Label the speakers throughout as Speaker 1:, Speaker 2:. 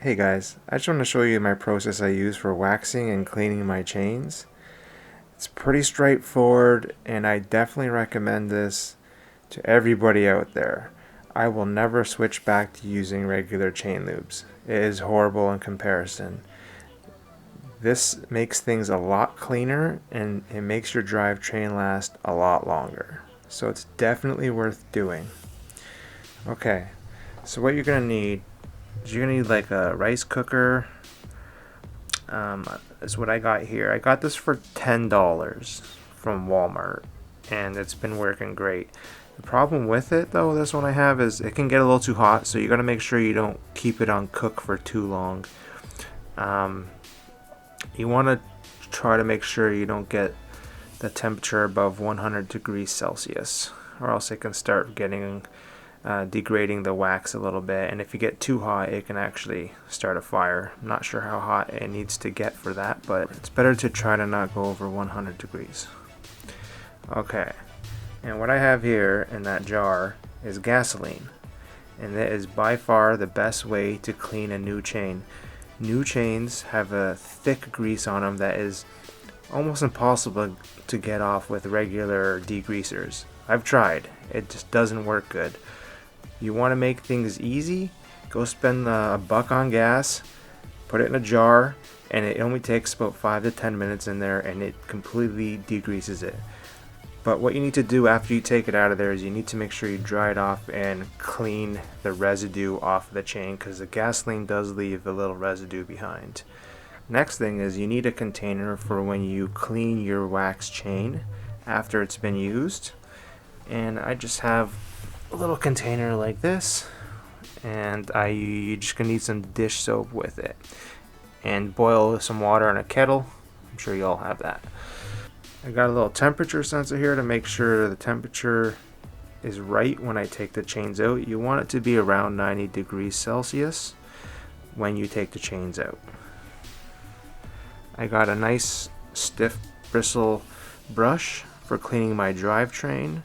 Speaker 1: Hey guys, I just want to show you my process I use for waxing and cleaning my chains. It's pretty straightforward and I definitely recommend this to everybody out there. I will never switch back to using regular chain lubes. It is horrible in comparison. This makes things a lot cleaner and it makes your drivetrain last a lot longer. So it's definitely worth doing. Okay, so what you're going to need is you're going to need like a rice cooker. That's what I got here. I got this for $10 from Walmart and it's been working great. The problem with it though, this one I have, is it can get a little too hot, so you got to make sure you don't keep it on cook for too long. You want to try to make sure you don't get the temperature above 100 degrees Celsius, or else it can start getting degrading the wax a little bit, and if you get too hot it can actually start a fire. I'm not sure how hot it needs to get for that, but it's better to try to not go over 100 degrees. Okay, and what I have here in that jar is gasoline, and that is by far the best way to clean a new chain. New chains have a thick grease on them that is almost impossible to get off with regular degreasers. I've tried, it just doesn't work good. You want to make things easy, go spend a buck on gas, put it in a jar, and it only takes about 5 to 10 minutes in there and it completely degreases it. But what you need to do after you take it out of there is you need to make sure you dry it off and clean the residue off the chain, because the gasoline does leave a little residue behind. Next thing is you need a container for when you clean your wax chain after it's been used. And I just have a little container like this, and you're just gonna need some dish soap with it, and boil some water in a kettle. I'm sure you all have that. I got a little temperature sensor here to make sure the temperature is right when I take the chains out. You want it to be around 90 degrees Celsius when you take the chains out. I got a nice stiff bristle brush for cleaning my drivetrain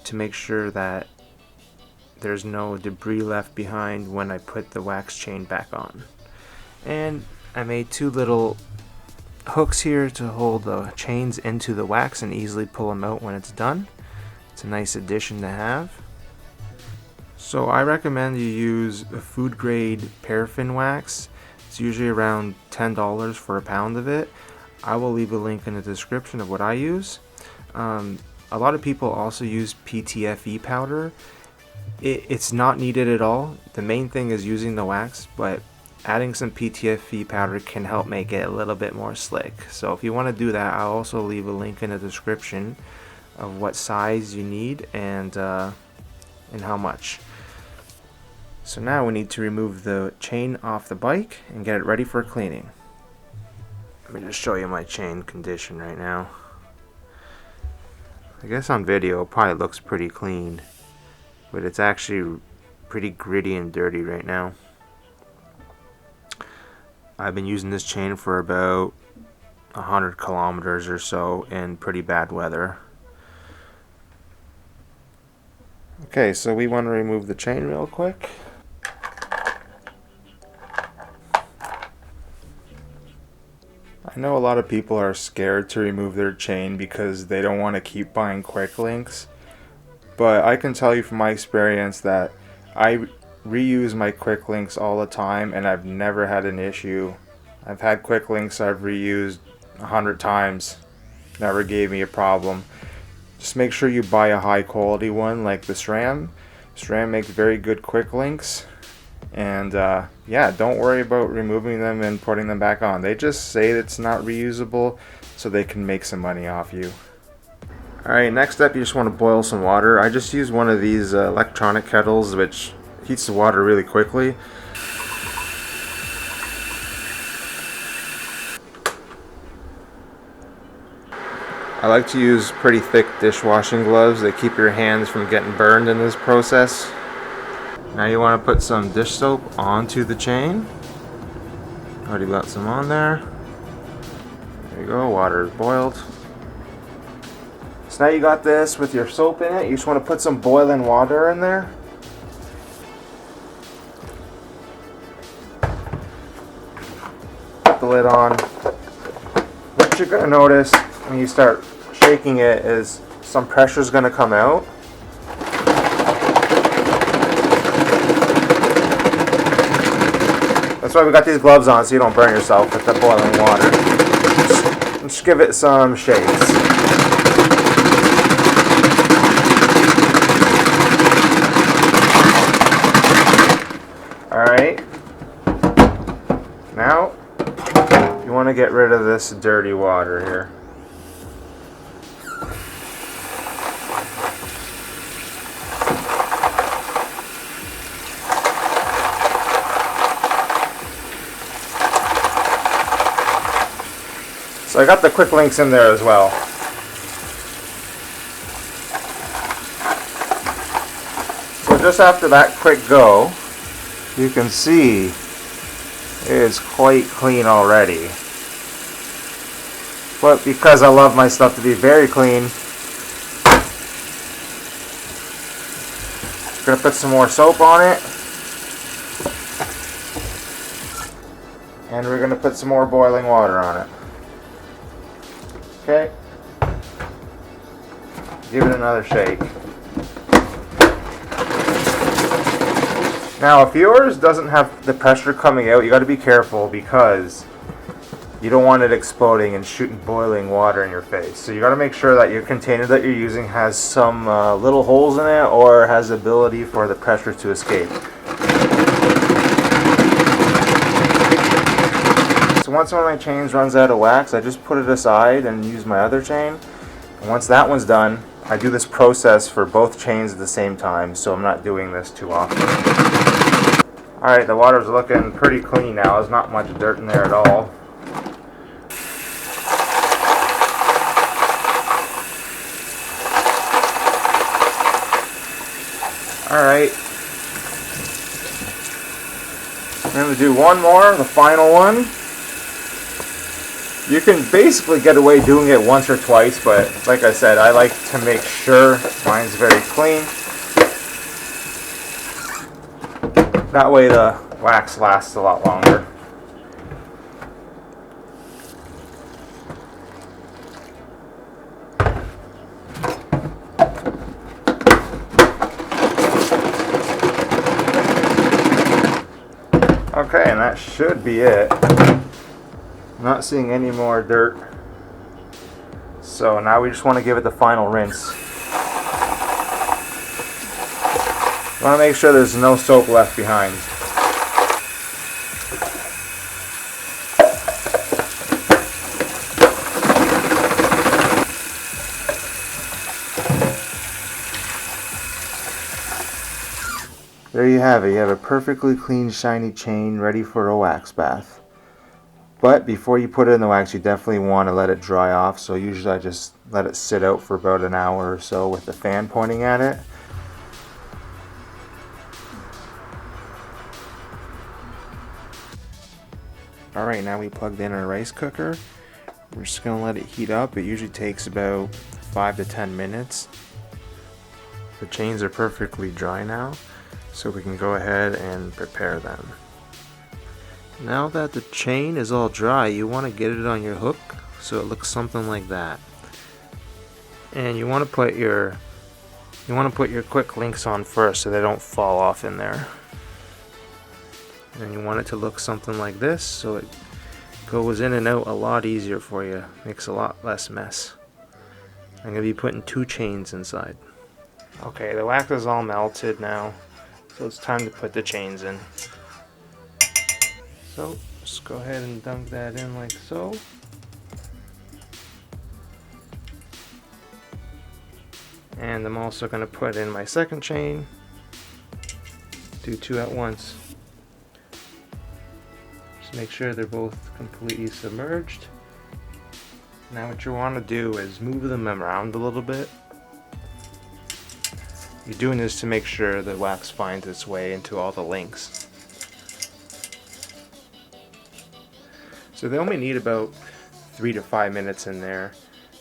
Speaker 1: to make sure that there's no debris left behind when I put the wax chain back on. And I made two little hooks here to hold the chains into the wax and easily pull them out when it's done. It's a nice addition to have. So I recommend you use a food grade paraffin wax. It's usually around $10 for a pound of it. I will leave a link in the description of what I use. A lot of people also use PTFE powder. It's not needed at all. The main thing is using the wax, but adding some PTFE powder can help make it a little bit more slick. So if you want to do that, I'll also leave a link in the description of what size you need and how much. So now we need to remove the chain off the bike and get it ready for cleaning. Let me just show you my chain condition right now. I guess on video it probably looks pretty clean, but it's actually pretty gritty and dirty right now. I've been using this chain for about 100 kilometers or so in pretty bad weather. Okay, so we want to remove the chain real quick. I know a lot of people are scared to remove their chain because they don't want to keep buying quick links, but I can tell you from my experience that I reuse my quick links all the time and I've never had an issue. I've had quick links I've reused 100 times, never gave me a problem. Just make sure you buy a high quality one like the SRAM. SRAM makes very good quick links, and yeah, don't worry about removing them and putting them back on. They just say it's not reusable so they can make some money off you. Alright, next up you just want to boil some water. I just use one of these electronic kettles which heats the water really quickly. I like to use pretty thick dishwashing gloves. They keep your hands from getting burned in this process. Now you want to put some dish soap onto the chain. Already got some on there. There you go, water is boiled. So now you got this with your soap in it. You just want to put some boiling water in there. put the lid on. What you're going to notice when you start shaking it is some pressure is going to come out. That's why we got these gloves on, so you don't burn yourself with the boiling water. Just give it some shakes. Alright. Now, you want to get rid of this dirty water here. So I got the quick links in there as well. So just after that quick go, you can see it is quite clean already. But because I love my stuff to be very clean, I'm going to put some more soap on it. And we're going to put some more boiling water on it. Okay. Give it another shake. Now, if yours doesn't have the pressure coming out, you got to be careful because you don't want it exploding and shooting boiling water in your face. So you got to make sure that your container that you're using has some little holes in it or has the ability for the pressure to escape. So once one of my chains runs out of wax, I just put it aside and use my other chain. And once that one's done, I do this process for both chains at the same time, so I'm not doing this too often. Alright, the water's looking pretty clean now. There's not much dirt in there at all. Alright. I'm going to do one more, the final one. You can basically get away doing it once or twice, but like I said, I like to make sure mine's very clean. That way the wax lasts a lot longer. Okay, and that should be it. I'm not seeing any more dirt. So now we just want to give it the final rinse. You want to make sure there's no soap left behind. There you have it. You have a perfectly clean, shiny chain ready for a wax bath. But before you put it in the wax, you definitely want to let it dry off. So usually I just let it sit out for about an hour or so with the fan pointing at it. Alright, now we plugged in our rice cooker. We're just going to let it heat up. It usually takes about 5 to 10 minutes. The chains are perfectly dry now, so we can go ahead and prepare them. Now that the chain is all dry, you want to get it on your hook so it looks something like that. And you want to put your quick links on first so they don't fall off in there. And you want it to look something like this so it goes in and out a lot easier for you. Makes a lot less mess. I'm going to be putting 2 chains inside. Okay, the wax is all melted now, so it's time to put the chains in. So just go ahead and dunk that in like so. And I'm also going to put in my second chain. Do 2 at once. Just make sure they're both completely submerged. Now what you want to do is move them around a little bit. You're doing this to make sure the wax finds its way into all the links. So they only need about 3 to 5 minutes in there,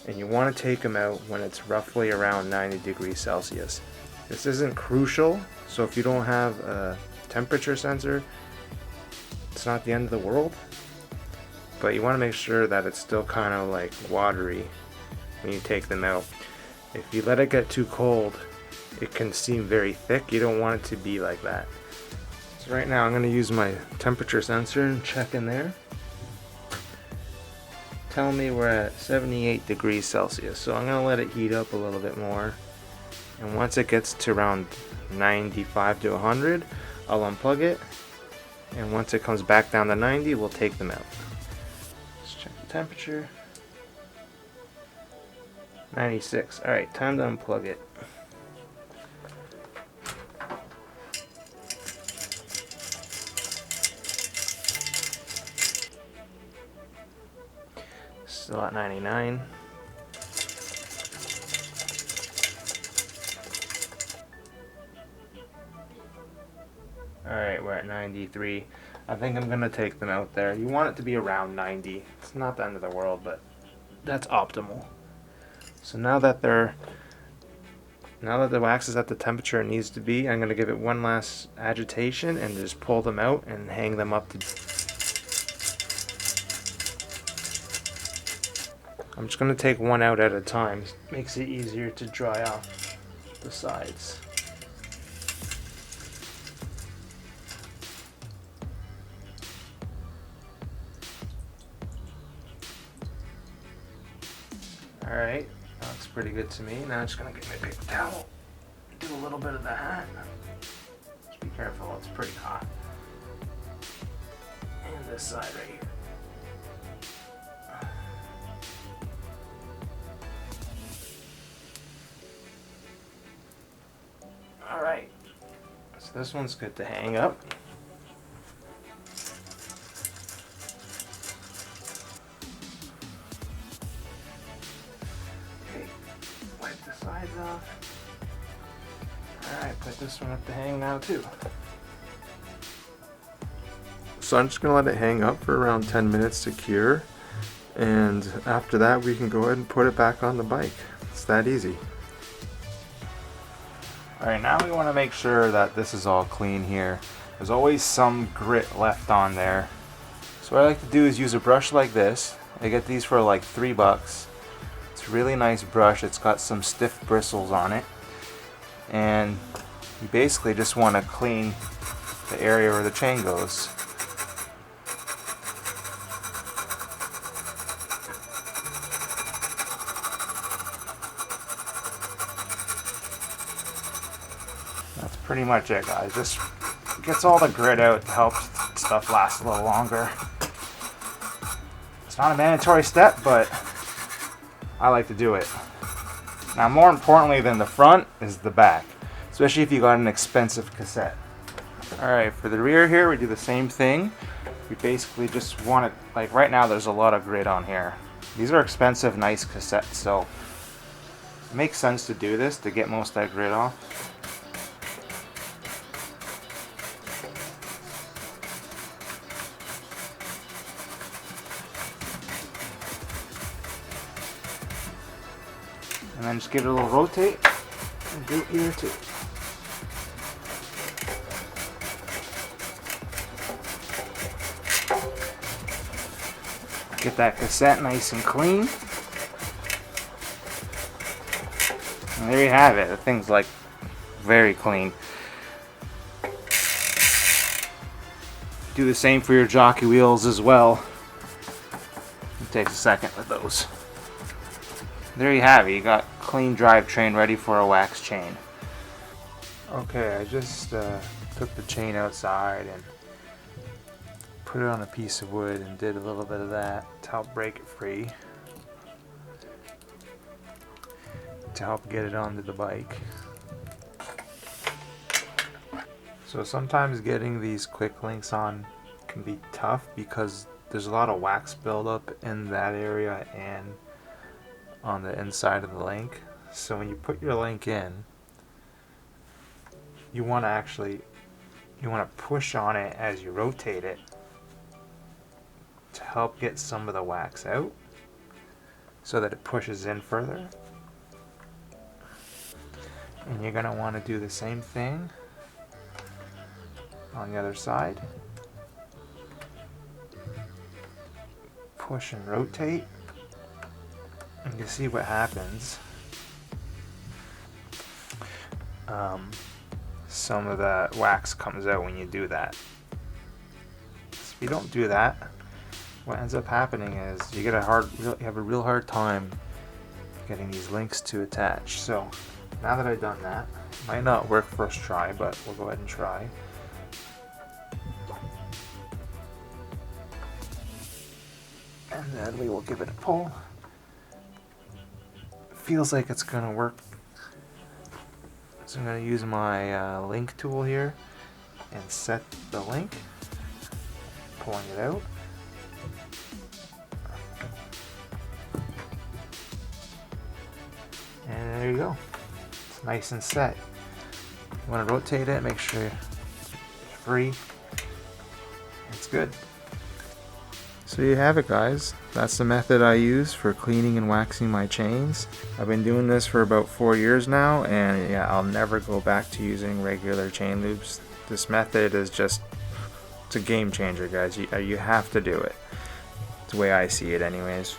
Speaker 1: and you want to take them out when it's roughly around 90 degrees Celsius. This isn't crucial, so if you don't have a temperature sensor, it's not the end of the world. but you want to make sure that it's still kind of like watery when you take them out. If you let it get too cold, it can seem very thick. You don't want it to be like that. So right now I'm going to use my temperature sensor and check in there. Tell me we're at 78 degrees Celsius. So I'm going to let it heat up a little bit more. And once it gets to around 95 to 100, I'll unplug it. And once it comes back down to 90, we'll take them out. Let's check the temperature. 96. Alright, time to unplug it. Still at 99. Alright, we're at 93. I think I'm going to take them out there. You want it to be around 90. It's not the end of the world, but that's optimal. So now that the wax is at the temperature it needs to be, I'm going to give it one last agitation and just pull them out and hang them up to... I'm just going to take one out at a time. Makes it easier to dry off the sides. Alright, that looks pretty good to me. Now I'm just going to get my paper towel, do a little bit of that. Just be careful, it's pretty hot. And this side right here. Alright, so this one's good to hang up. Wipe the sides off. Alright, put this one up to hang now too. So I'm just going to let it hang up for around 10 minutes to cure, and after that we can go ahead and put it back on the bike. It's that easy. Alright, now we want to make sure that this is all clean here. There's always some grit left on there. So what I like to do is use a brush like this. I get these for like $3. It's a really nice brush. It's got some stiff bristles on it. And you basically just want to clean the area where the chain goes. That's pretty much it, guys. Just gets all the grit out to help stuff last a little longer. It's not a mandatory step, but I like to do it. Now, more importantly than the front is the back, especially if you got an expensive cassette. Alright, for the rear here, we do the same thing. We basically just want it, like right now there's a lot of grit on here. These are expensive, nice cassettes, so it makes sense to do this to get most of that grit off. And then just give it a little rotate and do it here too. Get that cassette nice and clean. And there you have it. The thing's like very clean. Do the same for your jockey wheels as well. It takes a second with those. There you have it. You got clean drivetrain ready for a wax chain. Okay, I just took the chain outside and put it on a piece of wood and did a little bit of that to help break it free, to help get it onto the bike. So sometimes getting these quick links on can be tough because there's a lot of wax buildup in that area and on the inside of the link. So when you put your link in, you want to push on it as you rotate it to help get some of the wax out so that it pushes in further. And you're going to want to do the same thing on the other side. push and rotate, and you can see what happens. Some of the wax comes out when you do that. If you don't do that, what ends up happening is you have a real hard time getting these links to attach. So now that I've done that, it might not work first try, but we'll go ahead and try. And then we will give it a pull. Feels like it's gonna work. So I'm going to use my link tool here and set the link, pulling it out. And there you go. It's nice and set. You want to rotate it, make sure it's free. It's good. So you have it, guys. That's the method I use for cleaning and waxing my chains. I've been doing this for about 4 years now, and yeah, I'll never go back to using regular chain loops. This method is just, it's a game changer, guys. You have to do it. It's the way I see it anyways.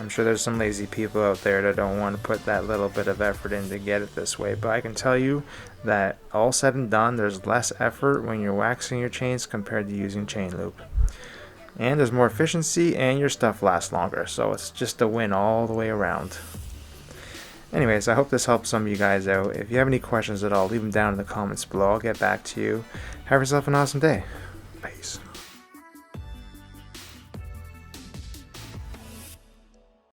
Speaker 1: I'm sure there's some lazy people out there that don't want to put that little bit of effort in to get it this way, but I can tell you that all said and done, there's less effort when you're waxing your chains compared to using chain loop. And there's more efficiency, and your stuff lasts longer, so it's just a win all the way around. Anyways, I hope this helps some of you guys out. If you have any questions at all, leave them down in the comments below. I'll get back to you. Have yourself an awesome day. Peace.